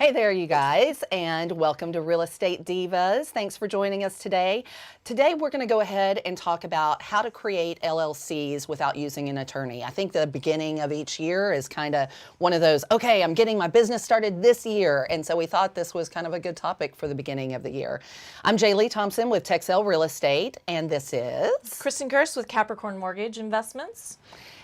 Hey there, you guys, and welcome to Real Estate Divas. Thanks for joining us today. Today, we're going to go ahead and talk about how to create LLCs without using an attorney. I think the beginning of each year is kind of one of those, okay, I'm getting my business started this year, and so we thought this was kind of a good topic for the beginning of the year. I'm Jer'Leigh Thompson with Texel Real Estate, and this is Kristin Gerst with Capricorn Mortgage Investments.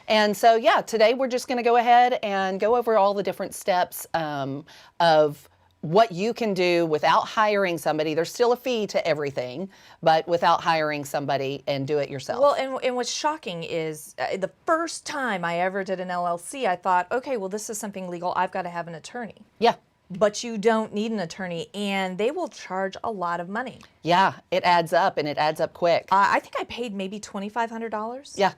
And so, yeah, today we're just going to go ahead and go over all the different steps of what you can do without hiring somebody. There's still a fee to everything, but without hiring somebody and do it yourself. Well, and what's shocking is the first time I ever did an LLC, I thought, okay, well, this is something legal. I've got to have an attorney. Yeah. But you don't need an attorney, and they will charge a lot of money. Yeah, it adds up, and it adds up quick. I think I paid maybe $2,500. Yeah.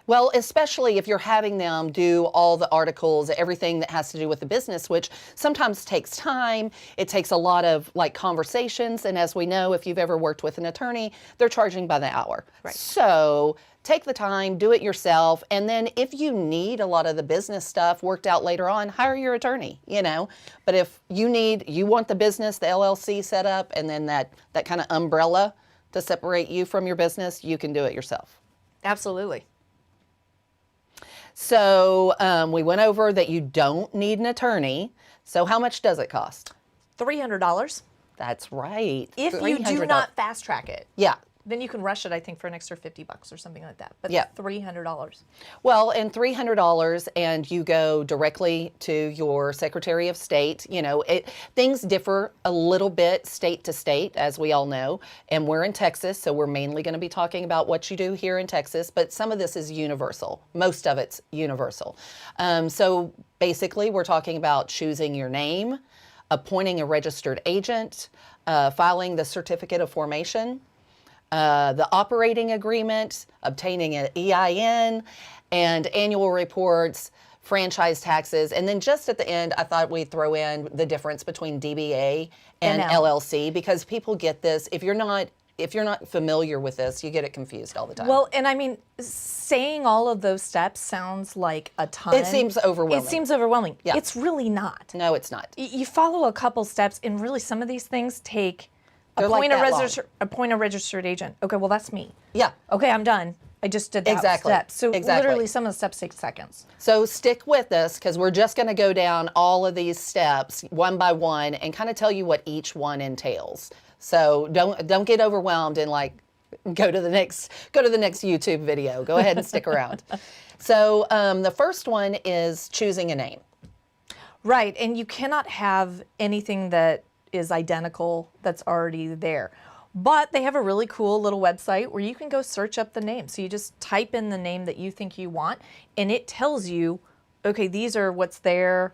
Well, especially if you're having them do all the articles, everything that has to do with the business, which sometimes takes time. It takes a lot of conversations. And as we know, if you've ever worked with an attorney, they're charging by the hour. Right. So take the time, do it yourself. And then if you need a lot of the business stuff worked out later on, hire your attorney, But if you want the business, the LLC set up, and then that kind of umbrella to separate you from your business, you can do it yourself. Absolutely. So we went over that you don't need an attorney. So how much does it cost? $300. That's right. If you do not fast track it. Yeah. Then you can rush it, I think, for an extra $50 or something like that. But yeah. $300. Well, and $300, and you go directly to your Secretary of State. Things differ a little bit state to state, as we all know. And we're in Texas, so we're mainly going to be talking about what you do here in Texas. But some of this is universal. Most of it's universal. So basically, we're talking about choosing your name, appointing a registered agent, filing the certificate of formation, the operating agreement, obtaining an EIN, and annual reports, franchise taxes. And then just at the end, I thought we'd throw in the difference between DBA and LLC, because people get this. If you're not familiar with this, you get it confused all the time. Well, and I mean, saying all of those steps sounds like a ton. It seems overwhelming. It seems overwhelming. Yeah. It's really not. No, it's not. You follow a couple steps, and really some of these things take appoint a registered agent. Okay, well, that's me. Yeah. Okay, I'm done. I just did that step. So literally some of the steps take seconds. So stick with us, because we're just going to go down all of these steps one by one and kind of tell you what each one entails. So don't get overwhelmed and go to the next YouTube video. Go ahead and stick around. So the first one is choosing a name. Right, and you cannot have anything that is identical that's already there. But they have a really cool little website where you can go search up the name. So you just type in the name that you think you want, and it tells you, okay, these are what's there.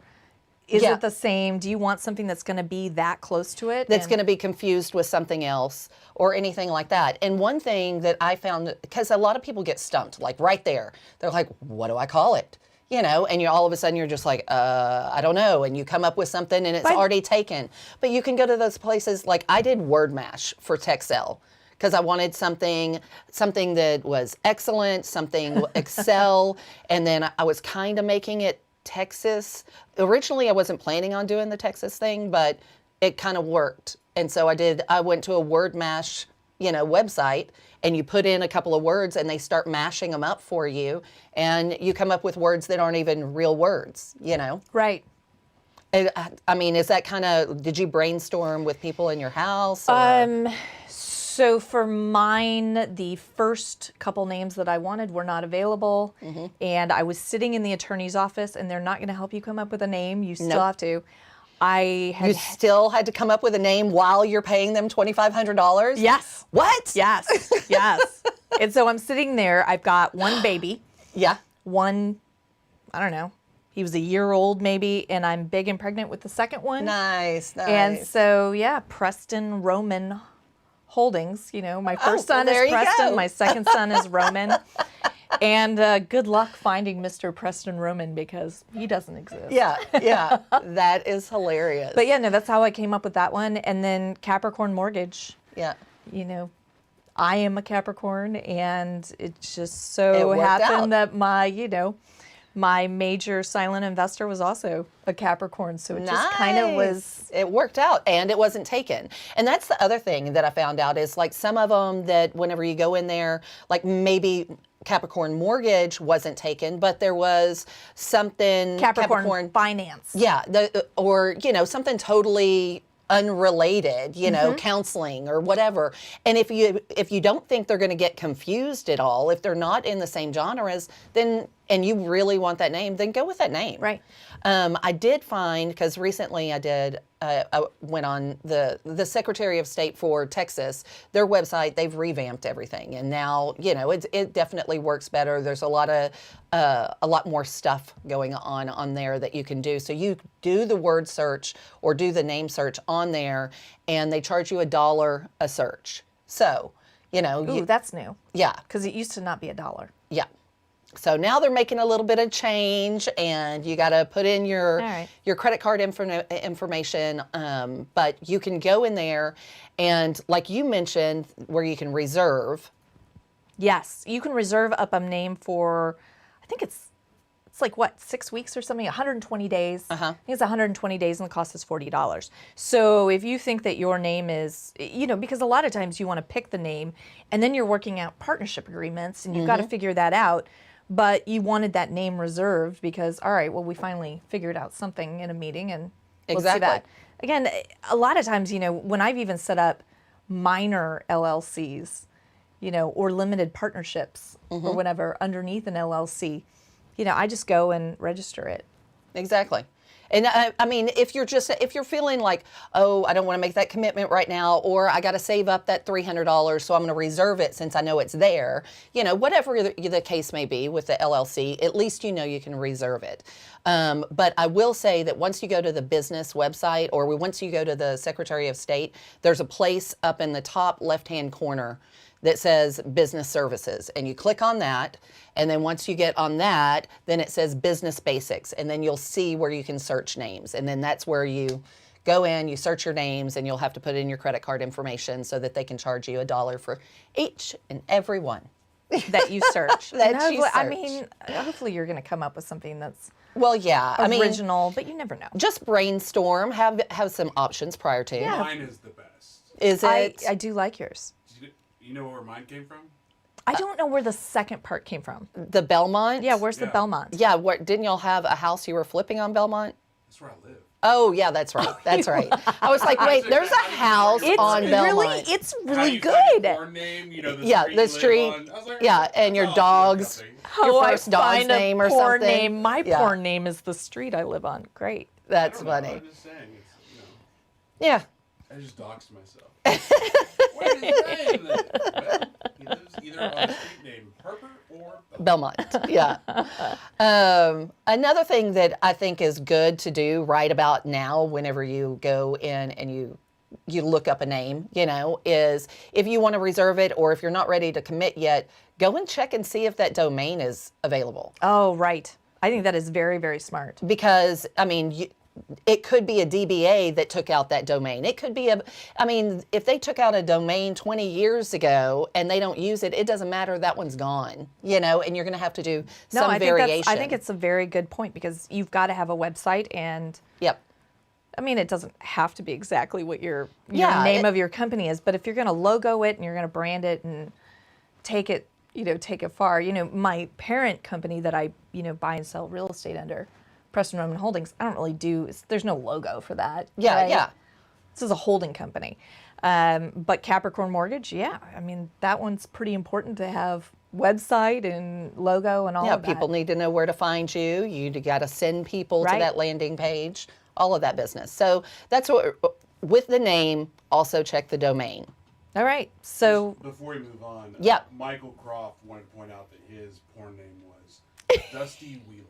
Is it the same? Do you want something that's going to be that close to it? That's going to be confused with something else or anything like that. And one thing that I found, because a lot of people get stumped, right there. They're like, what do I call it? And all of a sudden you're just like, I don't know. And you come up with something and it's already taken. But you can go to those places. Like I did word mash for Texel because I wanted something that was excellent, something Excel. And then I was kind of making it Texas. Originally, I wasn't planning on doing the Texas thing, but it kind of worked. And so I went to a word mash, website, and you put in a couple of words and they start mashing them up for you, and you come up with words that aren't even real words, Right. I mean, is that did you brainstorm with people in your house? So for mine, the first couple names that I wanted were not available. Mm-hmm. And I was sitting in the attorney's office, and they're not going to help you come up with a name. You still have to. You still had to come up with a name while you're paying them $2,500? Yes. What? Yes. Yes. And so I'm sitting there. I've got one baby. Yeah. One, I don't know. He was a year old maybe, and I'm big and pregnant with the second one. Nice. And so, Preston Roman Holdings. My first son is Preston. My second son is Roman. And good luck finding Mr. Preston Roman, because he doesn't exist. Yeah. That is hilarious. But that's how I came up with that one. And then Capricorn Mortgage. Yeah. I am a Capricorn, and it just so happened that my My major silent investor was also a Capricorn, so it just kind of was. It worked out, and it wasn't taken. And that's the other thing that I found out is like some of them that whenever you go in there, like maybe Capricorn mortgage wasn't taken, but there was something Capricorn finance. Yeah, or something totally unrelated, counseling or whatever. And if you don't think they're going to get confused at all, if they're not in the same genres, then and you really want that name, then go with that name. Right. I did find, because recently I went on the Secretary of State for Texas, their website, they've revamped everything. And now, it definitely works better. There's a lot more stuff going on there that you can do. So you do the word search or do the name search on there, and they charge you $1 a search. So, Ooh, that's new. Yeah. Because it used to not be $1. Yeah. So now they're making a little bit of change, and you got to put in your credit card information. But you can go in there, and like you mentioned, where you can reserve. Yes, you can reserve up a name for, I think it's like what, 6 weeks or something, 120 days. I think it's 120 days, and the cost is $40. So if you think that your name is, because a lot of times you want to pick the name, and then you're working out partnership agreements, and you've got to figure that out. But you wanted that name reserved because, all right, well, we finally figured out something in a meeting, and let's do that. Again, a lot of times, when I've even set up minor LLCs, or limited partnerships or whatever underneath an LLC, I just go and register it. Exactly. And I mean, if you're feeling like, oh, I don't want to make that commitment right now, or I got to save up that $300, so I'm going to reserve it since I know it's there, whatever the case may be with the LLC, at least you can reserve it. But I will say that once you go to the business website, or once you go to the Secretary of State, there's a place up in the top left-hand corner that says business services, and you click on that, and then once you get on that, then it says business basics, and then you'll see where you can search names, and then that's where you go in, you search your names, and you'll have to put in your credit card information so that they can charge you $1 for each and every one that you search. You search. I mean, hopefully you're going to come up with something that's original, but you never know. Just brainstorm, have some options prior to. Yeah. Mine is the best. Is it? I do like yours. You know where mine came from? I don't know where the second part came from. The Belmont? Yeah, where's the Belmont? Yeah, didn't y'all have a house you were flipping on Belmont? That's where I live. Oh, yeah, that's right. That's right. I was like, wait, there's a house on Belmont. It's How really you good. find your barn name, the street. I was like, Yeah, and your dog's, your first dog's name or porn something. Name. My porn name is the street I live on. Great. That's I'm funny. just saying, Yeah. I just doxed myself. Where is Ryan then? Well, he lives either on a street named Harper or Belmont. Yeah. Another thing that I think is good to do right about now, whenever you go in and you look up a name, is if you want to reserve it, or if you're not ready to commit yet, go and check and see if that domain is available. Oh, right. I think that is very, very smart. Because, I mean, it could be a DBA that took out that domain. It could be if they took out a domain 20 years ago and they don't use it, it doesn't matter. That one's gone, and you're going to have to do some variation. I think it's a very good point, because you've got to have a website, and yep. I mean, it doesn't have to be exactly what your name of your company is, but if you're going to logo it and you're going to brand it and take it far. My parent company that I, buy and sell real estate under, Preston Roman Holdings, I don't really there's no logo for that. Yeah, right? yeah. This is a holding company. But Capricorn Mortgage, that one's pretty important to have website and logo and all of that. Yeah, people need to know where to find you. You got to send people to that landing page, all of that business. So that's what, with the name, also check the domain. All right, so. Before we move on, Michael Croft wanted to point out that his porn name was Dusty Wheeler.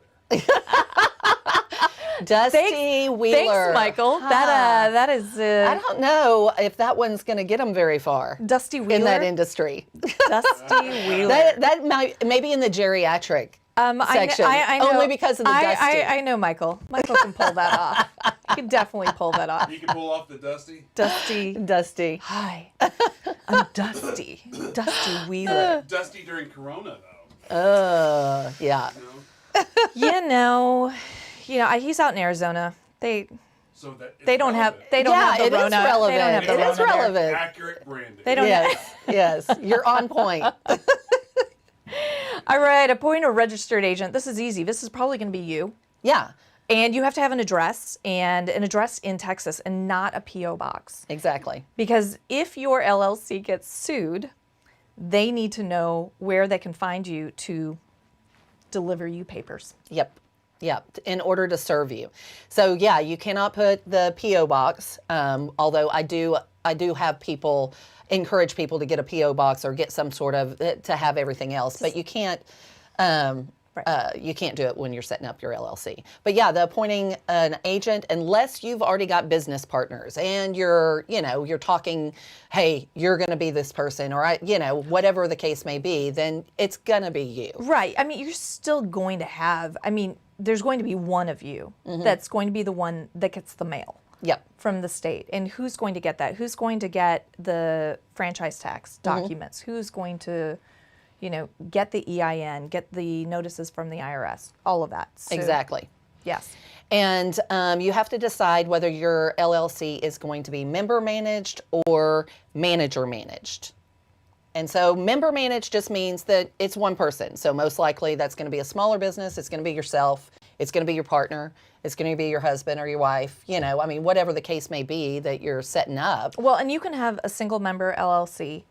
Dusty Wheeler. Thanks, Michael. That is. I don't know if that one's going to get them very far. Dusty Wheeler in that industry. Dusty Wheeler. that might maybe in the geriatric section. I know. Only because of the Dusty. I know Michael. Michael can pull that off. He can definitely pull that off. You can pull off the Dusty. Dusty. Hi, I'm Dusty. Dusty Wheeler. Dusty during Corona, though. Yeah. You know, he's out in Arizona. So that it's They don't have relevant. they don't Yeah, have the it is Rona. relevant. They don't have the It Rona is there. relevant. Accurate branding. They don't Yes, yes, you're on point. All right, appoint a registered agent. This is easy. This is probably going to be you. Yeah, And you have to have an address in Texas and not a P.O. box. exactly. Because if your LLC gets sued, they need to know where they can find you to deliver you papers. Yep. Yep. In order to serve you. So yeah, you cannot put the PO box. Although I do have people encourage people to get a PO box or get some sort of to have everything else, but you can't. You can't do it when you're setting up your LLC. But yeah, the appointing an agent, unless you've already got business partners and you're talking, hey, you're going to be this person, or whatever the case may be, then it's going to be you. Right. I mean, you're still going to have, there's going to be one of you that's going to be the one that gets the mail. Yep. From the state. And who's going to get that? Who's going to get the franchise tax documents? Who's going to, get the EIN, get the notices from the IRS, all of that. So, Exactly. yes. And you have to decide whether your LLC is going to be member managed or manager managed. And so member managed just means that it's one person. So most likely that's going to be a smaller business. It's going to be yourself. It's going to be your partner. It's going to be your husband or your wife. Whatever the case may be that you're setting up. Well, and you can have a single member LLC.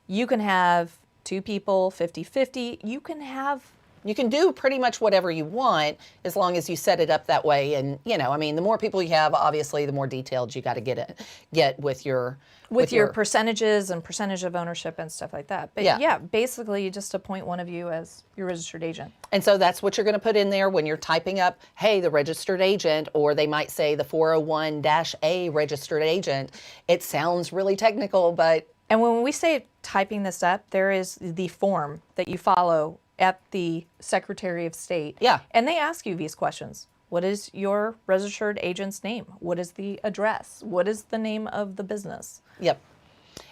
You can have two people, 50-50. You can do pretty much whatever you want as long as you set it up that way. And, the more people you have, obviously, the more detailed you got to get with your percentages and percentage of ownership and stuff like that. But yeah, basically you just appoint one of you as your registered agent. And so that's what you're going to put in there when you're typing up, hey, the registered agent, or they might say the 401-A registered agent. It sounds really technical, but... And when we say typing this up, there is the form that you follow at the Secretary of State. Yeah. And they ask you these questions. What is your registered agent's name? What is the address? What is the name of the business? Yep.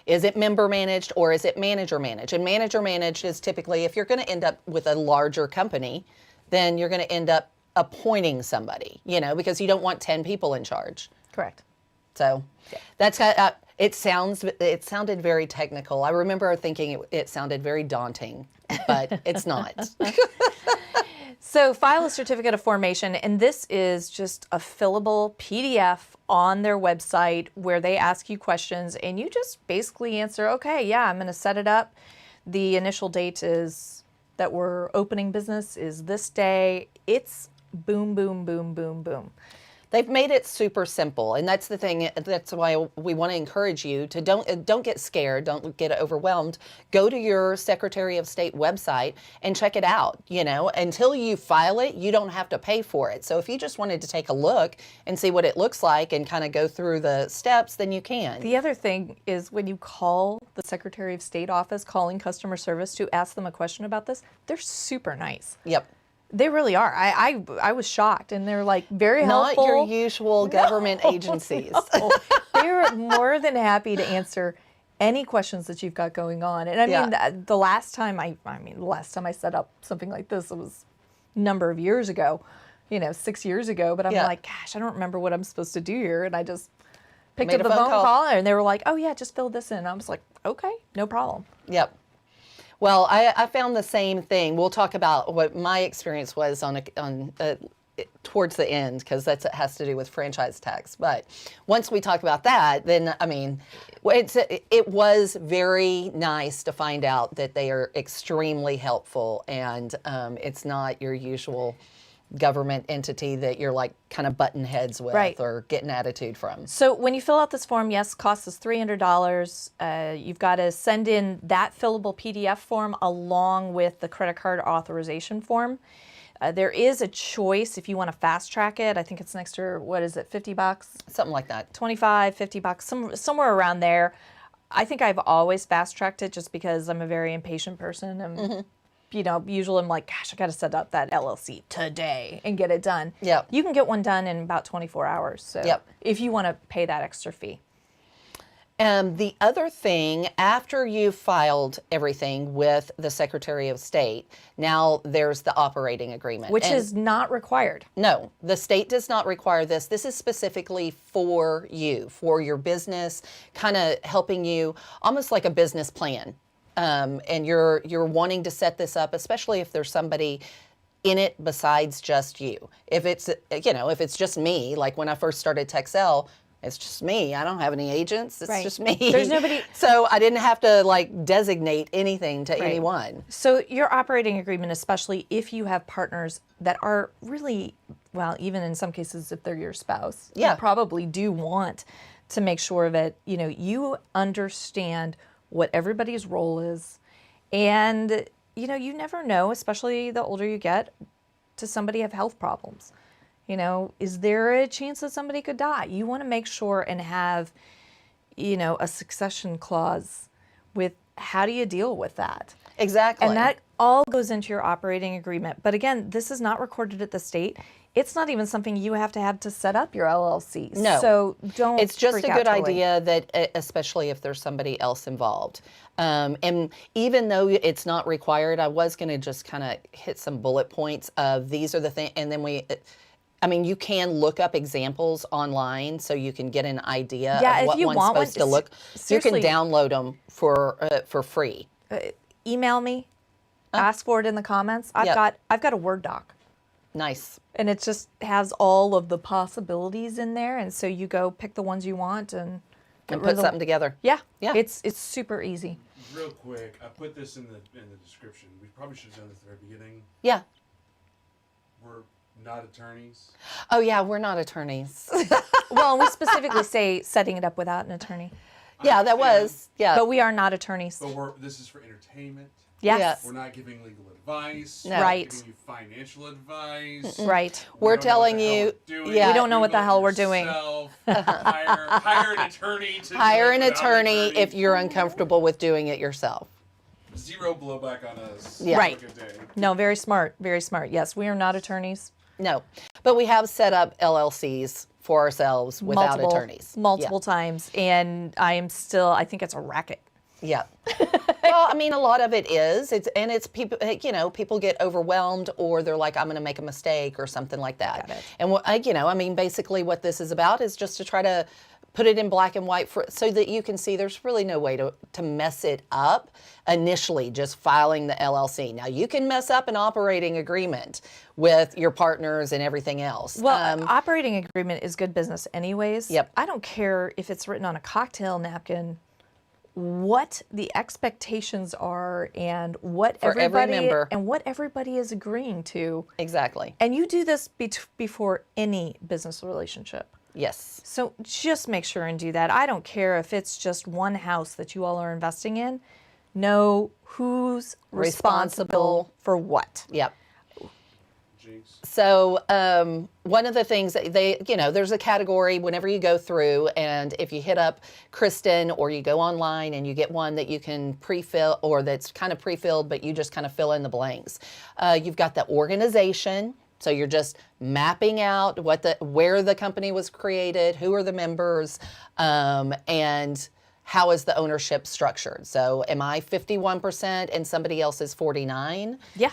Is it member managed or is it manager managed? And manager managed is typically, if you're going to end up with a larger company, then you're going to end up appointing somebody, because you don't want 10 people in charge. Correct. So that's it sounded very technical. I remember thinking it sounded very daunting, but it's not. So file a certificate of formation, and this is just a fillable PDF on their website where they ask you questions, and you just basically answer, okay, yeah, I'm going to set it up. The initial date is that we're opening business is this day. It's boom, boom, boom, boom, boom. They've made it super simple, and that's the thing. That's why we want to encourage you to don't get scared, don't get overwhelmed. Go to your Secretary of State website and check it out. Until you file it, you don't have to pay for it. So if you just wanted to take a look and see what it looks like and kind of go through the steps, then you can. The other thing is when you call the Secretary of State office, calling customer service to ask them a question about this, they're super nice. Yep. They really are. I was shocked, and they're like very helpful. Not your usual government agencies. No. They're more than happy to answer any questions that you've got going on. And the last time I set up something like this, it was a number of years ago, 6 years ago. But I'm like, gosh, I don't remember what I'm supposed to do here, and I just picked up the phone call, and they were like, oh yeah, just fill this in. And I was like, okay, no problem. Yep. Well, I found the same thing. We'll talk about what my experience was towards the end, because it has to do with franchise tax. But once we talk about that, then it was very nice to find out that they are extremely helpful, and it's not your usual government entity that you're like kind of button heads with or getting attitude from. So when you fill out this form, yes, cost is $300. You've got to send in that fillable PDF form along with the credit card authorization form. There is a choice if you want to fast track it. I think it's an extra, what is it, $50? Something like that. $25, $50, somewhere around there. I think I've always fast tracked it just because I'm a very impatient person. And usually I'm like, gosh, I got to set up that LLC today and get it done. Yep. You can get one done in about 24 hours. So if you want to pay that extra fee. The other thing, after you've filed everything with the Secretary of State, now there's the operating agreement. Which is not required. No, the state does not require this. This is specifically for you, for your business, kind of helping you, almost like a business plan. And you're wanting to set this up, especially if there's somebody in it besides just you. If it's, if it's just me, like when I first started Texel, it's just me. I don't have any agents. It's Right. just me. There's nobody. So I didn't have to like designate anything to anyone. So your operating agreement, especially if you have partners that are really, well, even in some cases, if they're your spouse, Yeah. you probably do want to make sure that, you understand what everybody's role is. And, you never know, especially the older you get, does somebody have health problems? Is there a chance that somebody could die? You want to make sure and have, a succession clause with how do you deal with that? Exactly. And that all goes into your operating agreement. But again, this is not recorded at the state. It's not even something you have to set up your LLCs. No. So don't. It's just freak a out good totally. idea that, especially if there's somebody else involved. And even though it's not required, I was going to just kind of hit some bullet points of these are the things, and then you can look up examples online so you can get an idea Yeah, of if what you one's want one, supposed to look. seriously. You can download them for free. Email me. Ask for it in the comments. Yep. I've got a Word doc. Nice. And it just has all of the possibilities in there. And so you go pick the ones you want and Put something together. Yeah. Yeah. It's super easy. Real quick, I put this in the description. We probably should have done this at the very beginning. Yeah. We're not attorneys. Oh yeah, we're not attorneys. Well, we specifically say setting it up without an attorney. Yeah, that was. Yeah. But we are not attorneys. But this is for entertainment. Yes. Yeah. We're not giving legal advice. No. We're not Right. giving you financial advice. Right. We We're don't know what telling the hell you- we're doing. yeah. We don't know what the Google it hell we're doing. yourself. Hire an attorney to Hire do it an without attorney if you're uncomfortable with doing it yourself. Zero blowback on us. Yeah. Right. Have a good day. No, very smart. Very smart. Yes, we are not attorneys. No, but we have set up LLCs for ourselves without attorneys. Multiple times. And I think it's a racket. Yeah. Well, a lot of it is. It's people. People get overwhelmed, or they're like, "I'm going to make a mistake," or something like that. Got it. And basically, what this is about is just to try to put it in black and white so that you can see there's really no way to mess it up initially, just filing the LLC. Now, you can mess up an operating agreement with your partners and everything else. Well, operating agreement is good business anyways. Yep. I don't care if it's written on a cocktail napkin, what the expectations are and what For every everybody member. and what everybody is agreeing to. Exactly. And you do this before any business relationship. Yes. So just make sure and do that. I don't care if it's just one house that you all are investing in. Know who's responsible for what. Yep. Jinx. So one of the things that there's a category whenever you go through, and if you hit up Kristin or you go online and you get one that you can pre-fill or that's kind of pre-filled, but you just kind of fill in the blanks. You've got the organization. So you're just mapping out where the company was created, who are the members, and how is the ownership structured. So am I 51% and somebody else is 49? Yeah.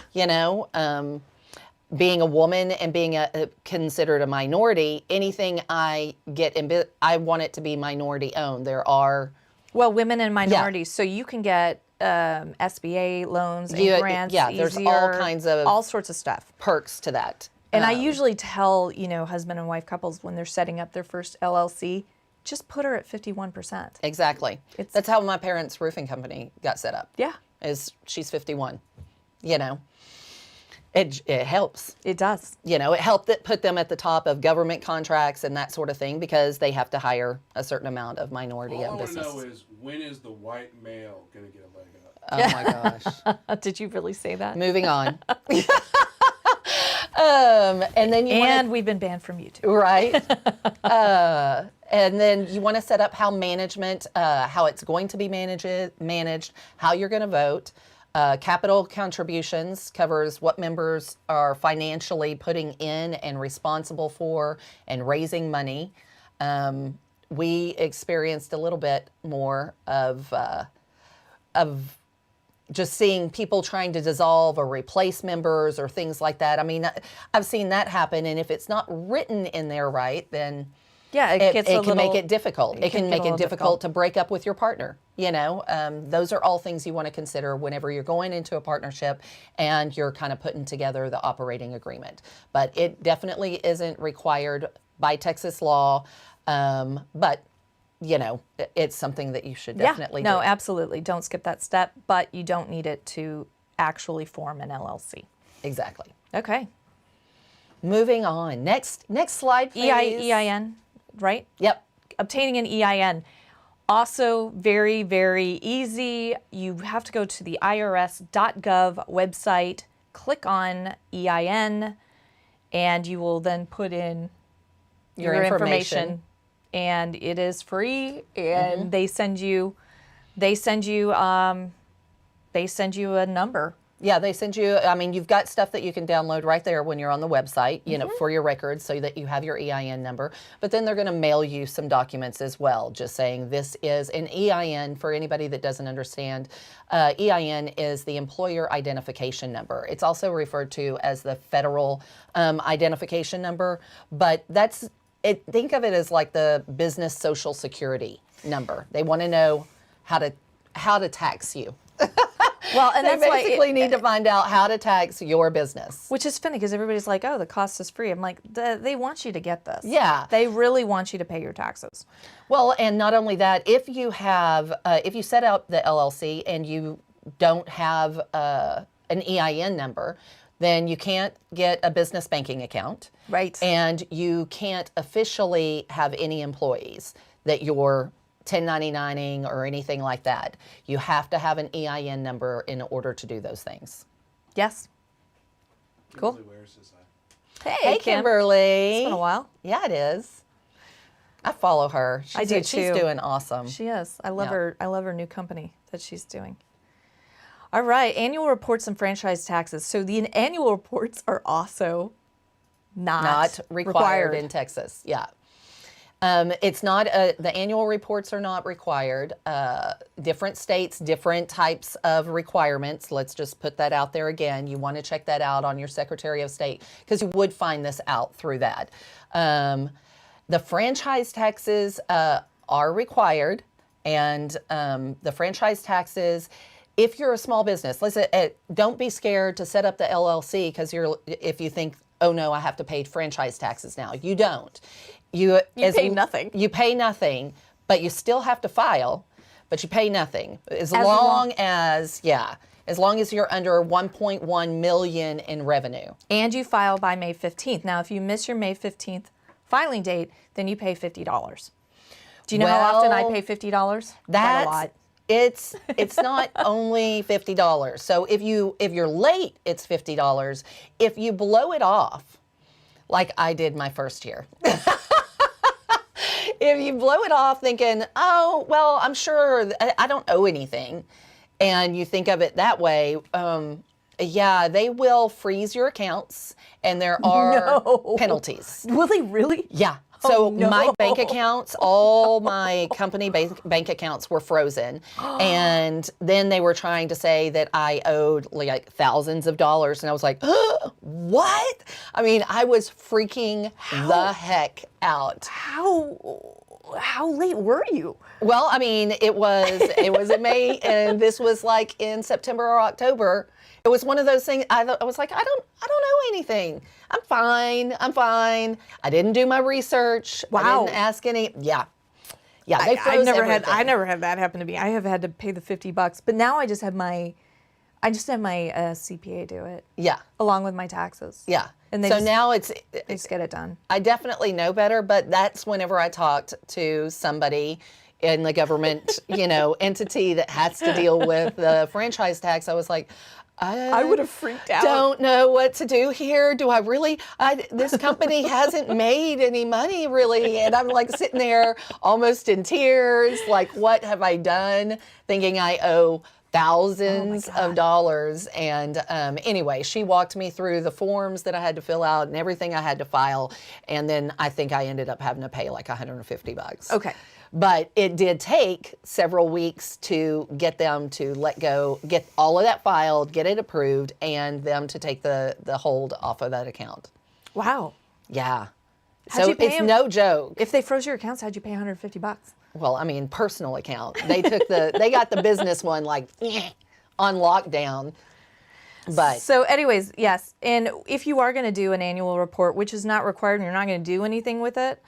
Being a woman and being considered a minority, anything I get I want it to be minority owned. There are Well, women and minorities. So you can get SBA loans and grants. yeah, there's all easier, kinds of all sorts of stuff. perks to that. And I usually tell, husband and wife couples when they're setting up their first LLC, just put her at 51%. Exactly. That's how my parents' roofing company got set up. Yeah. She's 51. It helps. It does. It helped put them at the top of government contracts and that sort of thing because they have to hire a certain amount of minority All owned I want to business. know is when is the white male going to get a leg up? Oh my gosh. Did you really say that? Moving on. And then We've been banned from YouTube. right. And then you want to set up how management, how it's going to be managed, how you're going to vote. Capital contributions covers what members are financially putting in and responsible for and raising money. we experienced a little bit more of just seeing people trying to dissolve or replace members or things like that. I mean, I've seen that happen, and if it's not written in there right, then Yeah, it can make it difficult. It can get make a it little difficult to break up with your partner. You know, those are all things you want to consider whenever you're going into a partnership and you're kind of putting together the operating agreement. But it definitely isn't required by Texas law. But you know, it's something that you should definitely no, do. absolutely. Don't skip that step, but you don't need it to actually form an LLC. Exactly. Okay. Moving on. Next slide, please. EIN, right? Yep. Obtaining an EIN. Also very, very easy. You have to go to the irs.gov website, click on EIN, and you will then put in your information. And it is free, and they send you a number. Yeah, they send you, I mean, you've got stuff that you can download right there when you're on the website, you know, for your records so that you have your EIN number. But then they're going to mail you some documents as well, just saying this is an EIN. For anybody that doesn't understand, EIN is the employer identification number. It's also referred to as the federal identification number, but think of it as like the business social security number. They want to know how to tax you. Well, and They that's why basically need to find out how to tax your business. which is funny because everybody's like, "Oh, the cost is free." I'm like, they want you to get this. Yeah. They really want you to pay your taxes. Well, and not only that, if you set up the LLC and you don't have an EIN number, then you can't get a business banking account. Right. And you can't officially have any employees that you're 1099ing or anything like that. You have to have an EIN number in order to do those things. Yes. Cool. Kimberly wears his eye. Hey, Kimberly. It's been a while. Yeah, it is. I follow her. I do She's too. doing awesome. She is. I love Yeah. her. I love her new company that she's doing. All right, annual reports and franchise taxes. So the annual reports are also not required in Texas. Yeah. It's not, the annual reports are not required. Different states, different types of requirements. Let's just put that out there again. You want to check that out on your Secretary of State because you would find this out through that. The franchise taxes are required, and the franchise taxes, if you're a small business, listen, don't be scared to set up the LLC because if you think, oh no, I have to pay franchise taxes now. You don't. You pay nothing. You pay nothing, but you still have to file, but you pay nothing. As long as you're under 1.1 million in revenue. And you file by May 15th. Now, if you miss your May 15th filing date, then you pay $50. Do you know how often I pay $50? Quite a lot. It's not only $50. So if you're late, it's $50. If you blow it off, like I did my first year. If you blow it off thinking, oh, well, I'm sure I don't owe anything, and you think of it that way, yeah, they will freeze your accounts, and there are penalties. Will they really? Yeah. So Oh, no. my bank accounts, all my company bank accounts were frozen. And then they were trying to say that I owed like thousands of dollars. And I was like, what? I mean, I was freaking the heck out. How late were you? Well, I mean, it was in May, and this was like in September or October. It was one of those things. I was like, I don't know anything. I'm fine. I didn't do my research. Wow. I didn't ask any. Yeah. They froze I never everything. had that happen to me. I have had to pay the $50, but now I just have my CPA do it. Yeah. Along with my taxes. Yeah. And they so just- now They just get it done. I definitely know better, but that's whenever I talked to somebody in the government, entity that has to deal with the franchise tax, I was like, I would have freaked out. Don't know what to do here. Do I really? This company hasn't made any money really. And I'm like sitting there almost in tears, like, what have I done? Thinking I owe thousands of dollars. And anyway, she walked me through the forms that I had to fill out and everything I had to file. And then I think I ended up having to pay like $150. Okay. But it did take several weeks to get them to let go, get all of that filed, get it approved, and them to take the hold off of that account. Wow. Yeah. How'd So you pay it's them? no joke. If they froze your accounts, how'd you pay $150? Well, I mean, personal account. They took they got the business one like on lockdown. But So anyways, yes. And if you are going to do an annual report, which is not required and you're not going to do anything with it,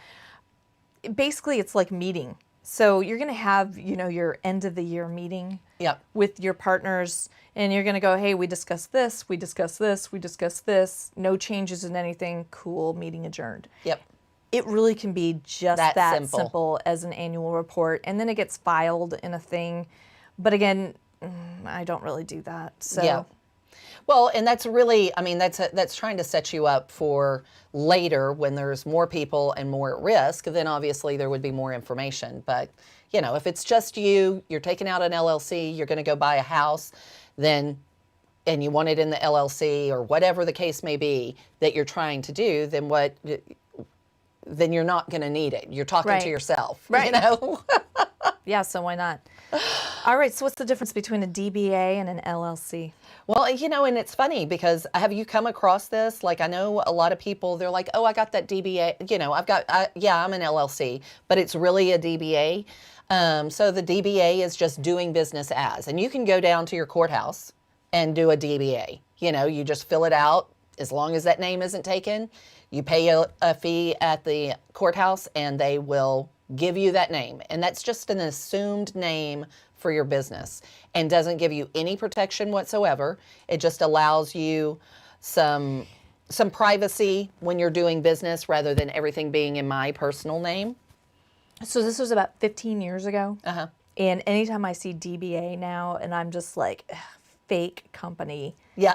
basically it's like meeting. So you're going to have, your end of the year meeting Yep. with your partners, and you're going to go, hey, we discussed this, we discussed this, we discussed this, no changes in anything, cool, meeting adjourned. Yep. It really can be just That that simple. simple as an annual report, and then it gets filed in a thing. But again, I don't really do that. So Yeah. Well, and that's really, I mean, that's trying to set you up for later when there's more people and more at risk, then obviously there would be more information. But, if it's just you're taking out an LLC, you're going to go buy a house, and you want it in the LLC or whatever the case may be that you're trying to do, then you're not going to need it. You're talking Right. to yourself, Right. Yeah, so why not? All right, so what's the difference between a DBA and an LLC? Well, and it's funny because have you come across this? Like, I know a lot of people, they're like, oh, I got that DBA, I'm an LLC, but it's really a DBA. So the DBA is just doing business as, and you can go down to your courthouse and do a DBA. You just fill it out as long as that name isn't taken. You pay a fee at the courthouse and they will give you that name. And that's just an assumed name for your business and doesn't give you any protection whatsoever. It just allows you some privacy when you're doing business rather than everything being in my personal name. So this was about 15 years ago. Uh-huh. And anytime I see DBA now, and I'm just like, fake company. Yeah.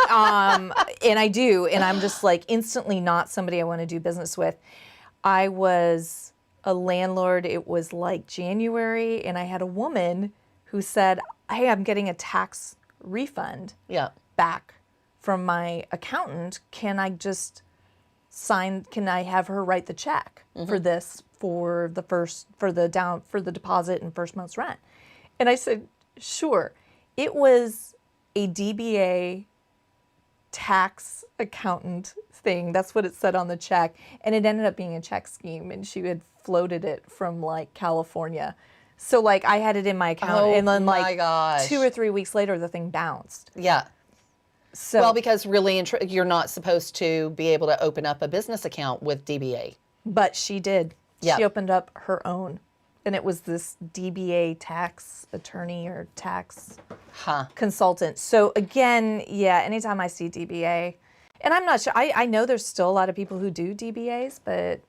And I do, and I'm just like instantly not somebody I want to do business with. I was a landlord. It was like January, and I had a woman who said, hey, I'm getting a tax refund Yeah. back from my accountant. Can I just can I have her write the check for this for the deposit and first month's rent? And I said, sure. It was a DBA tax accountant thing. That's what it said on the check. And it ended up being a check scheme, and she had floated it from like California. So like I had it in my account, and then my like gosh. 2 or 3 weeks later, the thing bounced. Yeah. So Well, because really you're not supposed to be able to open up a business account with DBA. but she did. Yeah. She opened up her own. And it was this DBA tax attorney or tax consultant. So again, yeah, anytime I see DBA, and I'm not sure, I know there's still a lot of people who do DBAs, but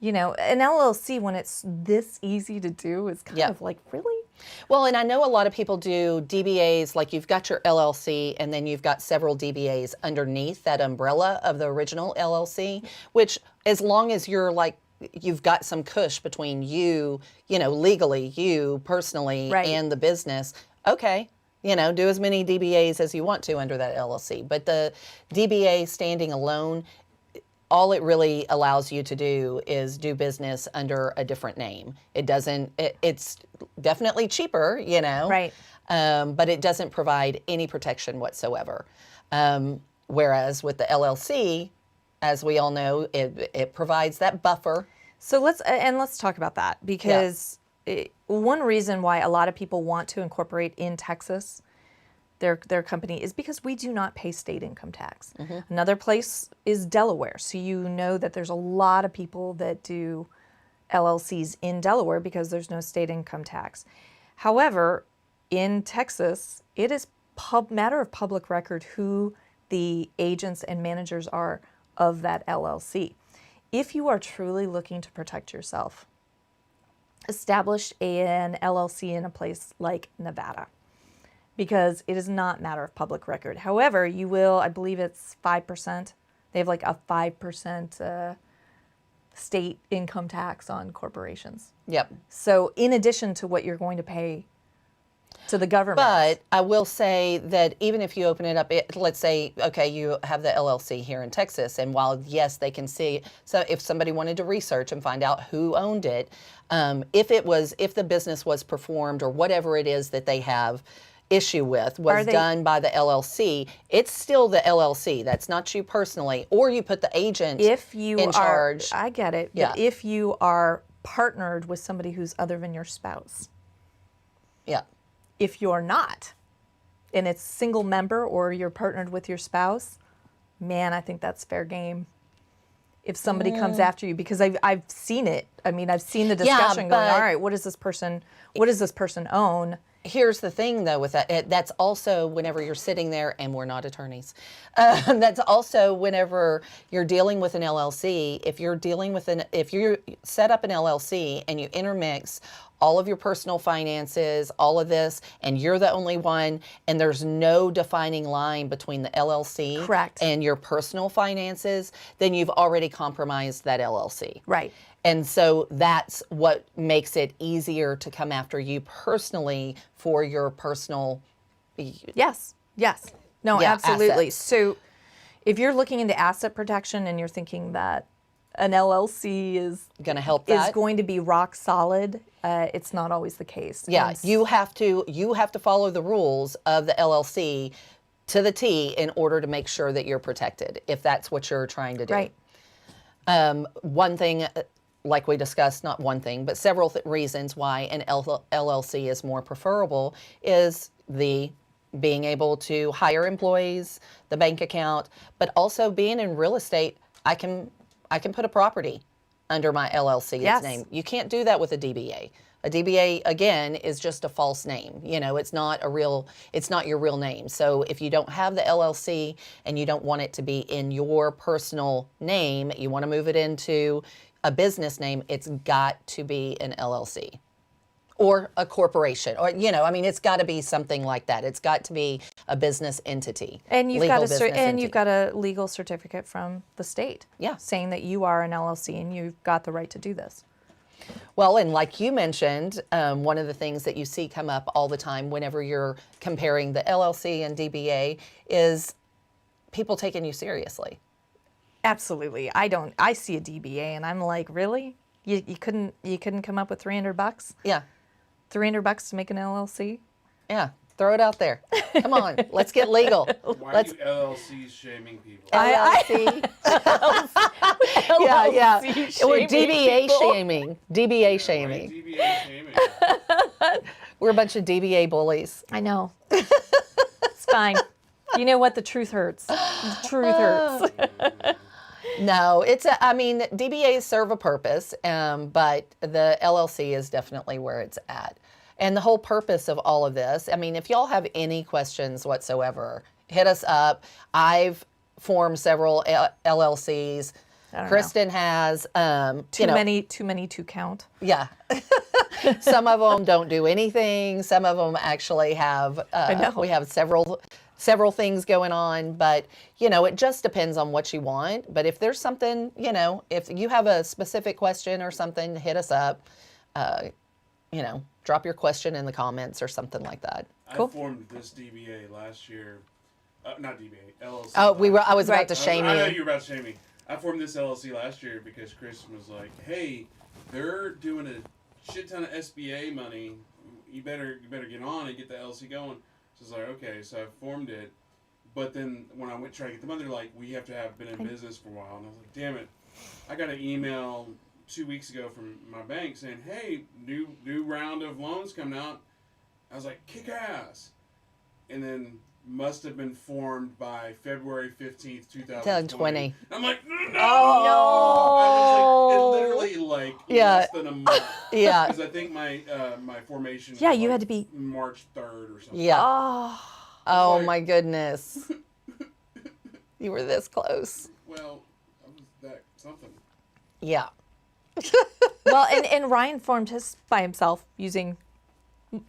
an LLC, when it's this easy to do, is kind Yeah. of like, really? Well, and I know a lot of people do DBAs, like you've got your LLC and then you've got several DBAs underneath that umbrella of the original LLC, which as long as you're like, you've got some cush between you, legally, you personally, Right. and the business, okay, do as many DBAs as you want to under that LLC. But the DBA standing alone, all it really allows you to do is do business under a different name. It's definitely cheaper, Right. but it doesn't provide any protection whatsoever. Whereas with the LLC, as we all know, it provides that buffer. So let's talk about that, because one reason why a lot of people want to incorporate in Texas their company is because we do not pay state income tax. Another place is Delaware. So that there's a lot of people that do LLCs in Delaware because there's no state income tax. However, in Texas, it is matter of public record who the agents and managers are of that LLC. If you are truly looking to protect yourself, establish an LLC in a place like Nevada, because it is not matter of public record. However, you will, I believe it's 5%. They have like a 5% state income tax on corporations. Yep. So in addition to what you're going to pay to the government. But I will say that even if you open it up, let's say, okay, you have the LLC here in Texas, and while, yes, they can see, so if somebody wanted to research and find out who owned it, if the business was performed or whatever it is that they have issue with was done by the LLC, it's still the LLC. That's not you personally. Or you put the agent in charge. I get it. Yeah. But if you are partnered with somebody who's other than your spouse. Yeah. If you're not, and it's single member or you're partnered with your spouse, man, I think that's fair game. If somebody comes after you, because I've seen it. I mean, I've seen the discussion going, all right, what does this person own? Here's the thing, though, with that. That's also whenever you're sitting there, and we're not attorneys. That's also whenever you're dealing with an LLC. If you set up an LLC and you intermix all of your personal finances, all of this, and you're the only one, and there's no defining line between the LLC Correct. and your personal finances, then you've already compromised that LLC. Right. And so that's what makes it easier to come after you personally for your personal. Yes. No, Yeah, absolutely. assets. So if you're looking into asset protection and you're thinking that an LLC is Going to help that. is going to be rock solid, it's not always the case. Yeah, And you have to follow the rules of the LLC to the T in order to make sure that you're protected, if that's what you're trying to do. Right. One thing, like we discussed, not one thing, but several reasons why an LLC is more preferable is the being able to hire employees, the bank account, but also being in real estate, I can put a property under my LLC's Yes. name. You can't do that with a DBA. A DBA, again, is just a false name. It's not your real name. So if you don't have the LLC and you don't want it to be in your personal name, you want to move it into a business name, it's got to be an LLC or a corporation, or it's got to be something like that. It's got to be a business entity. And you've legal got business entity. you've got a legal certificate from the state. Yeah. Saying that you are an LLC and you've got the right to do this. Well, and like you mentioned, one of the things that you see come up all the time whenever you're comparing the LLC and DBA is people taking you seriously. Absolutely. I see a DBA and I'm like, really? You couldn't come up with $300? Yeah. $300 to make an LLC? Yeah. Throw it out there. Come on. Let's get legal. Why are you LLCs shaming people? LLC. yeah. Or DBA shaming. DBA shaming. DBA shaming. We're a bunch of DBA bullies. I know. It's fine. You know what? The truth hurts. The truth hurts. No, DBAs serve a purpose, but the LLC is definitely where it's at. And the whole purpose of all of this, if y'all have any questions whatsoever, hit us up. I've formed several LLCs. Kristin has. Too many to count. Yeah. Some of them don't do anything. Some of them actually have. I know. We have several things going on, but it just depends on what you want. But if there's something, if you have a specific question or something, hit us up. Drop your question in the comments or something like that. Cool. I formed this DBA last year. Not DBA, LLC. Oh, I was about Right. to shame I know you. you were about to shame me. I formed this LLC last year because Kristin was like, "Hey, they're doing a shit ton of SBA money. You better get on and get the LLC going." So I was like, "Okay." So I formed it, but then when I went trying to get the money, they're like, "We have to have been in business for a while." And I was like, "Damn it!" I got an email 2 weeks ago from my bank saying, "Hey, new round of loans coming out." I was like, "Kick ass!" And then must have been formed by February 15th, 2020. I'm like, no! I was like, it literally less than a month. Yeah. Because I think my formation was you had to be March 3rd or something. Yeah. Oh like- my goodness. You were this close. Well, I was that something. Yeah. well, and Ryan formed his by himself using.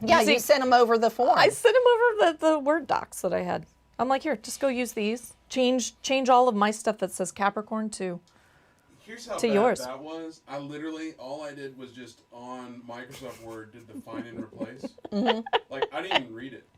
You sent him over the form. I sent him over the Word docs that I had. I'm like, here, just go use these. Change all of my stuff that says Capricorn to Here's how to bad yours. that was. I literally, all I did was just on Microsoft Word did the find and replace. Like, I didn't even read it.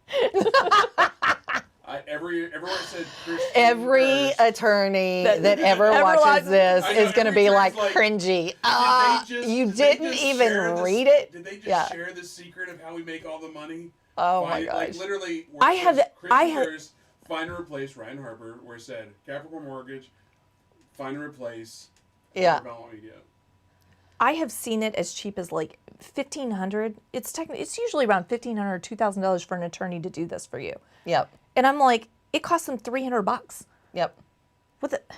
Everyone said Kristin Every Gerst. attorney that ever ever watches watches- this I know, is going to every be attorney's like like, cringy. You Did they didn't just even share read it? Did they just Yeah. share the secret of how we make all the money? Oh my Find, like gosh. literally, I have- Kristin Gerst, find and replace Ryan Harper, where it said Capricorn Mortgage, find and replace. Yeah. Belmont Media. I have seen it as cheap as like $1,500. It's usually around $1,500 or $2,000 for an attorney to do this for you. Yep. And I'm like, it costs them $300. Yep. With it,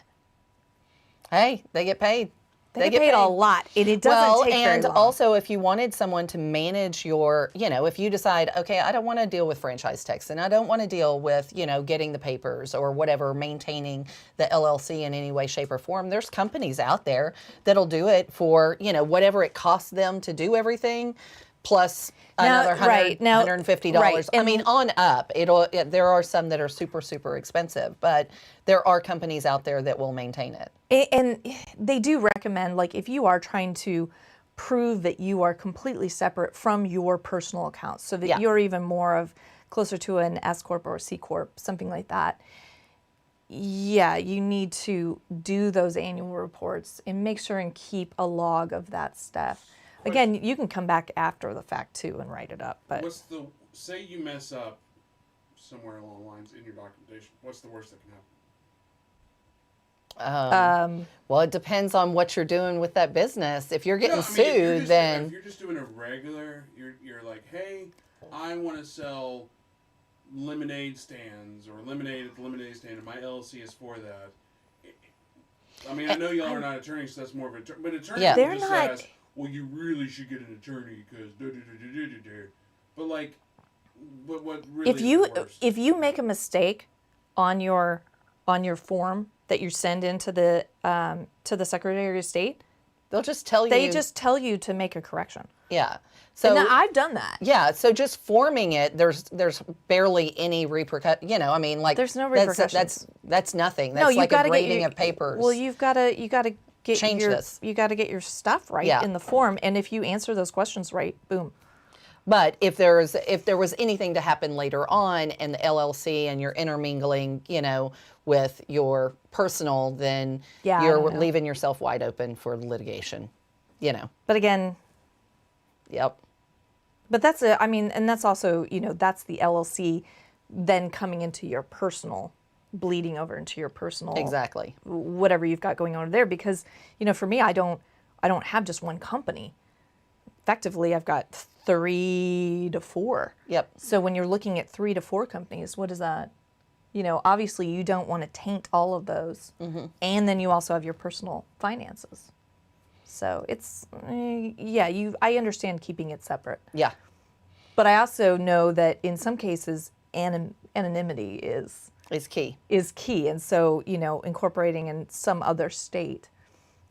Hey, they get paid. they get paid a lot, and it doesn't take very and long. also if you wanted someone to manage your, if you decide, okay, I don't want to deal with franchise tax and I don't want to deal with, getting the papers or whatever, maintaining the LLC in any way, shape, or form, there's companies out there that'll do it for, whatever it costs them to do everything, plus another $150. Right. I mean, on up. There are some that are super, super expensive, but there are companies out there that will maintain it. And they do recommend, like, if you are trying to prove that you are completely separate from your personal accounts, so that Yeah. you're even more of closer to an S Corp or a C Corp, something like that, yeah, you need to do those annual reports and make sure and keep a log of that stuff. Again, you can come back after the fact, too, and write it up. But Say you mess up somewhere along the lines in your documentation, what's the worst that can happen? Well, it depends on what you're doing with that business. If you're getting No, I mean, sued, then if you're just doing a regular, you're like, hey, I want to sell lemonade stands or lemonade at the lemonade stand, and my LLC is for that. I mean, I know y'all are not attorneys, so that's more of a but attorney Yeah. They're just not- says, well, you really should get an attorney because but like, what really if you is the worst? if you make a mistake on your form that you send into the Secretary of State, they'll just tell you. they just tell you to make a correction. Yeah. So And I've done that. yeah. So just forming it, there's barely any repercussion. I mean, like There's no repercussions. That's nothing. That's No, you've like got a to get grading your of papers. Well, you got to get Change your this. you got to get your stuff right Yeah. in the form, and if you answer those questions right, boom. But if there was anything to happen later on in the LLC and you're intermingling, with your personal, then Yeah, I you're don't know. leaving yourself wide open for litigation. But again, Yep. but that's and that's also, that's the LLC then coming into your personal, bleeding over into your personal, Exactly. whatever you've got going on there. Because, for me, I don't have just one company. Effectively, I've got 3 to 4. Yep. So when you're looking at 3 to 4 companies, what is that? Obviously you don't want to taint all of those. Mm-hmm. And then you also have your personal finances. So it's, I understand keeping it separate. Yeah. But I also know that in some cases, anonymity is It's key. key. And so, incorporating in some other state.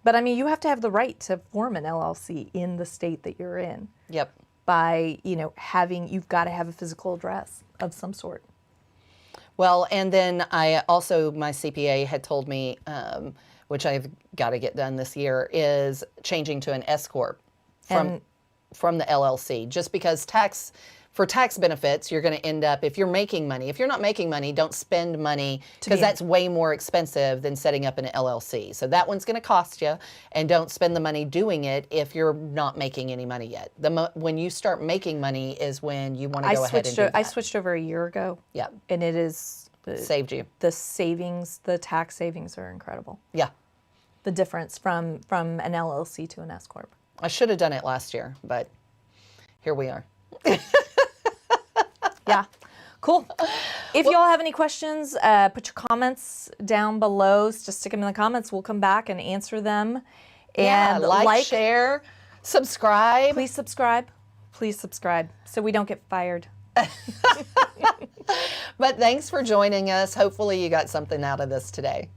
But I mean, you have to have the right to form an LLC in the state that you're in. Yep. By, you've got to have a physical address of some sort. Well, and then my CPA had told me, which I've got to get done this year, is changing to an S Corp from the LLC. Just because for tax benefits, you're going to end up, if you're making money. If you're not making money, don't spend money, because that's way more expensive than setting up an LLC. So that one's going to cost you, and don't spend the money doing it if you're not making any money yet. When you start making money is when you want to go ahead and do that. I switched over a year ago. Yeah. And it is Saved you. the tax savings are incredible. Yeah. The difference from an LLC to an S Corp. I should have done it last year, but here we are. Yeah. Cool. If y'all have any questions, put your comments down below. Just stick them in the comments. We'll come back and answer them. And like, share, subscribe. Please subscribe. Please subscribe so we don't get fired. But thanks for joining us. Hopefully you got something out of this today.